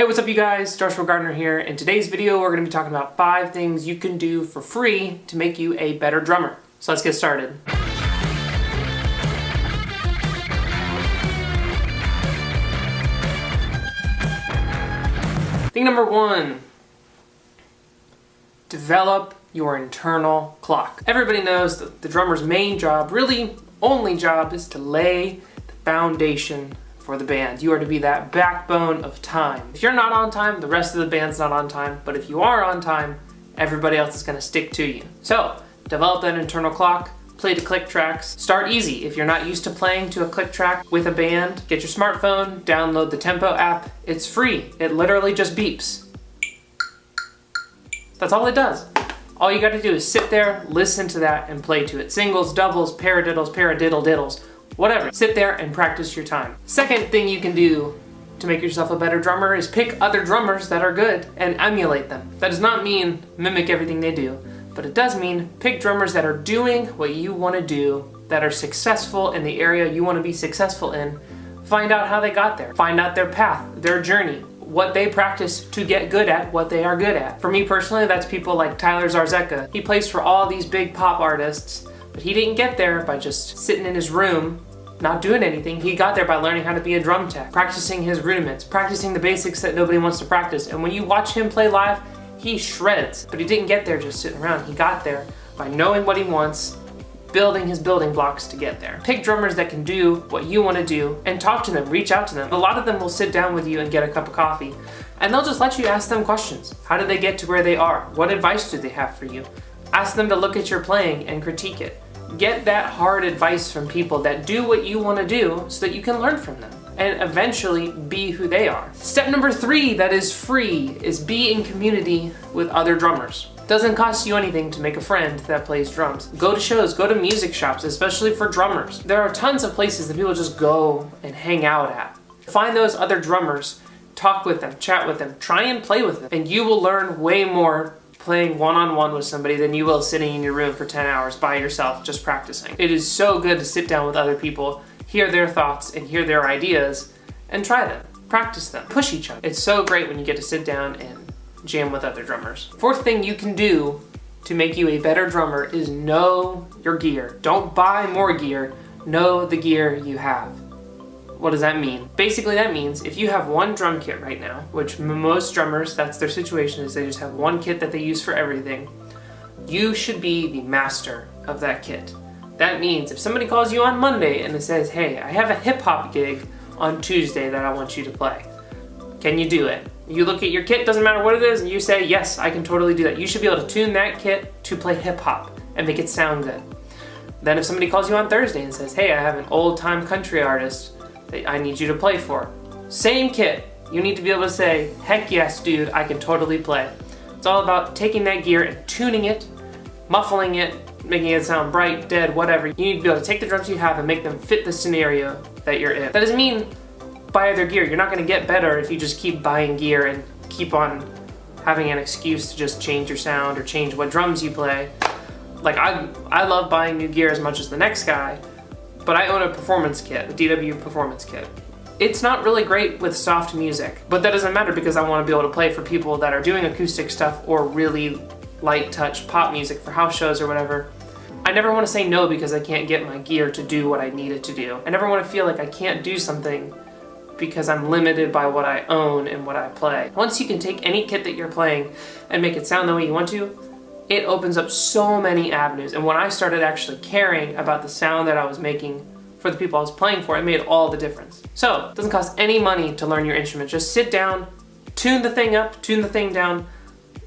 Hey, what's up you guys? Joshua Gardner here. In today's video, we're going to be talking about 5 things you can do for free to make you a better drummer. So let's get started. Thing number 1, develop your internal clock. Everybody knows that the drummer's main job, really only job, is to lay the foundation for the band. You are to be that backbone of time. If you're not on time, the rest of the band's not on time, but if you are on time, everybody else is going to stick to you. So, develop that internal clock, play to click tracks. Start easy. If you're not used to playing to a click track with a band, get your smartphone, download the Tempo app. It's free. It literally just beeps. That's all it does. All you got to do is sit there, listen to that, and play to it. Singles, doubles, paradiddles, paradiddle-diddles. Whatever, sit there and practice your time. Second thing you can do to make yourself a better drummer is pick other drummers that are good and emulate them. That does not mean mimic everything they do, but it does mean pick drummers that are doing what you want to do, that are successful in the area you want to be successful in. Find out how they got there. Find out their path, their journey, what they practice to get good at what they are good at. For me personally, that's people like Tyler Zarzeka. He plays for all these big pop artists, but he didn't get there by just sitting in his room not doing anything. He got there by learning how to be a drum tech, practicing his rudiments, practicing the basics that nobody wants to practice. And when you watch him play live, he shreds. But he didn't get there just sitting around. He got there by knowing what he wants, building his building blocks to get there. Pick drummers that can do what you want to do and talk to them, reach out to them. A lot of them will sit down with you and get a cup of coffee, and they'll just let you ask them questions. How did they get to where they are? What advice do they have for you? Ask them to look at your playing and critique it. Get that hard advice from people that do what you want to do so that you can learn from them and eventually be who they are. Step number 3 that is free is be in community with other drummers. Doesn't cost you anything to make a friend that plays drums. Go to shows, go to music shops, especially for drummers. There are tons of places that people just go and hang out at. Find those other drummers, talk with them, chat with them, try and play with them, and you will learn way more playing one-on-one with somebody than you will sitting in your room for 10 hours by yourself just practicing. It is so good to sit down with other people, hear their thoughts and hear their ideas, and try them, practice them, push each other. It's so great when you get to sit down and jam with other drummers. 4th thing you can do to make you a better drummer is know your gear. Don't buy more gear, know the gear you have. What does that mean? Basically that means if you have one drum kit right now, which most drummers, that's their situation, is they just have one kit that they use for everything, you should be the master of that kit. That means if somebody calls you on Monday and it says, hey, I have a hip hop gig on Tuesday that I want you to play. Can you do it? You look at your kit, doesn't matter what it is, and you say, yes, I can totally do that. You should be able to tune that kit to play hip hop and make it sound good. Then if somebody calls you on Thursday and says, hey, I have an old time country artist that I need you to play for. Same kit. You need to be able to say, heck yes, dude, I can totally play. It's all about taking that gear and tuning it, muffling it, making it sound bright, dead, whatever. You need to be able to take the drums you have and make them fit the scenario that you're in. That doesn't mean buy other gear. You're not gonna get better if you just keep buying gear and keep on having an excuse to just change your sound or change what drums you play. Like I love buying new gear as much as the next guy, but I own a performance kit, a DW performance kit. It's not really great with soft music, but that doesn't matter because I want to be able to play for people that are doing acoustic stuff or really light touch pop music for house shows or whatever. I never want to say no because I can't get my gear to do what I need it to do. I never want to feel like I can't do something because I'm limited by what I own and what I play. Once you can take any kit that you're playing and make it sound the way you want to, it opens up so many avenues. And when I started actually caring about the sound that I was making for the people I was playing for, it made all the difference. So, it doesn't cost any money to learn your instrument. Just sit down, tune the thing up, tune the thing down,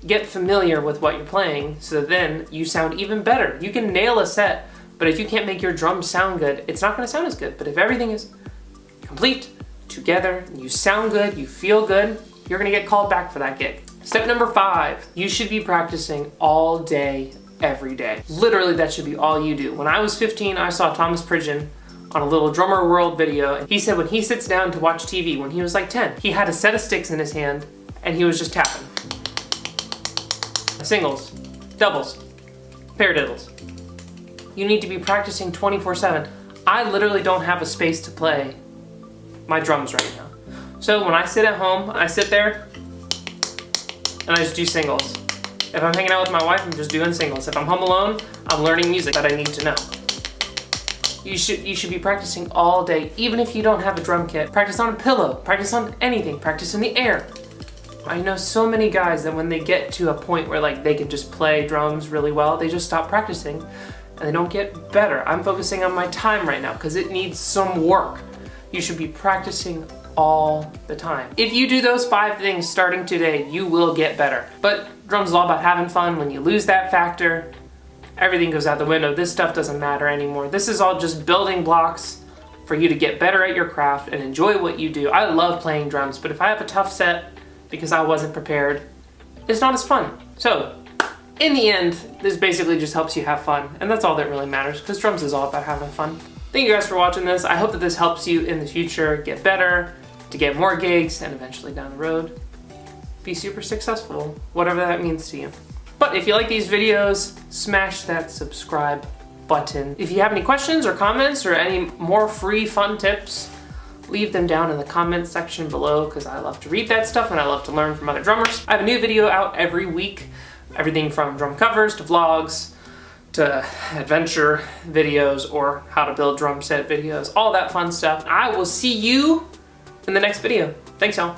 get familiar with what you're playing so that then you sound even better. You can nail a set, but if you can't make your drums sound good, it's not gonna sound as good. But if everything is complete, together, you sound good, you feel good, you're gonna get called back for that gig. Step number 5, you should be practicing all day, every day. Literally, that should be all you do. When I was 15, I saw Thomas Pridgeon on a little Drummer World video, and he said when he sits down to watch TV when he was like 10, he had a set of sticks in his hand, and he was just tapping. Singles, doubles, paradiddles. You need to be practicing 24/7. I literally don't have a space to play my drums right now. So when I sit at home, I sit there and I just do singles. If I'm hanging out with my wife, I'm just doing singles. If I'm home alone, I'm learning music that I need to know. You should be practicing all day, even if you don't have a drum kit. Practice on a pillow, practice on anything, practice in the air. I know so many guys that when they get to a point where like they can just play drums really well, they just stop practicing and they don't get better. I'm focusing on my time right now because it needs some work. You should be practicing all the time. If you do those 5 things starting today, you will get better. But drums is all about having fun. When you lose that factor, everything goes out the window. This stuff doesn't matter anymore. This is all just building blocks for you to get better at your craft and enjoy what you do. I love playing drums, but if I have a tough set because I wasn't prepared, it's not as fun. So, in the end, this basically just helps you have fun, and that's all that really matters, because drums is all about having fun. Thank you guys for watching this. I hope that this helps you in the future get better, to get more gigs, and eventually down the road, be super successful, whatever that means to you. But if you like these videos, smash that subscribe button. If you have any questions or comments or any more free fun tips, leave them down in the comments section below, because I love to read that stuff and I love to learn from other drummers. I have a new video out every week, everything from drum covers to vlogs to adventure videos or how to build drum set videos, all that fun stuff. I will see you in the next video. Thanks, y'all.